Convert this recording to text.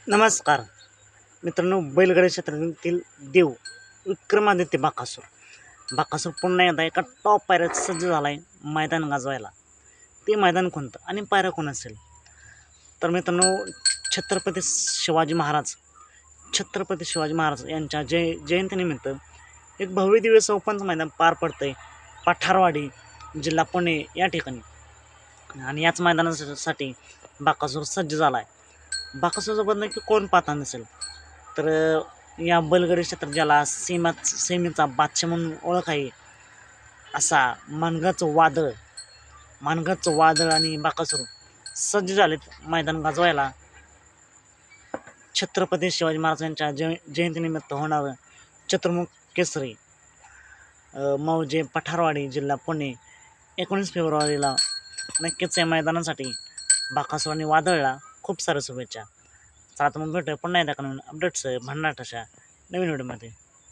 नमस्कार मित्रांनो, बैलगाडी क्षेत्रातील देव विक्रमादित्य बाकासूर पुन्हा एकदा एका टॉप पायऱ्यात सज्ज झाला आहे मैदान गाजवायला. ते मैदान कोणतं आणि पायऱ्या कोण असेल? तर मित्रांनो, छत्रपती शिवाजी महाराज यांच्या जयंतीनिमित्त एक भव्य दिव्य चौपन्न मैदान पार पडतंय पठारवाडी, जिल्हा पुणे या ठिकाणी. आणि याच मैदानासाठी बाकासूर सज्ज झाला आहे. बाकासूरसोबत नक्की कोण पाहता नसेल तर या बैलगाडी क्षेत्रात ज्याला सेमीचा बादशाह म्हणून ओळख आहे असा मानगाचं वादळ आणि बाकासूर सज्ज झालेत मैदान गाजवायला. छत्रपती शिवाजी महाराजांच्या जयंतीनिमित्त होणारं चतुर्मुख केसरी मौजे पठारवाडी, जिल्हा पुणे 19 फेब्रुवारीला नक्कीच या मैदानासाठी बाकासूर आणि वादळला खूप साऱ्या शुभेच्छा. चला तर मग भेटूया पुन्हा एकदा अपडेट्स भन्नाट अशा नवीन व्हिडिओमध्ये.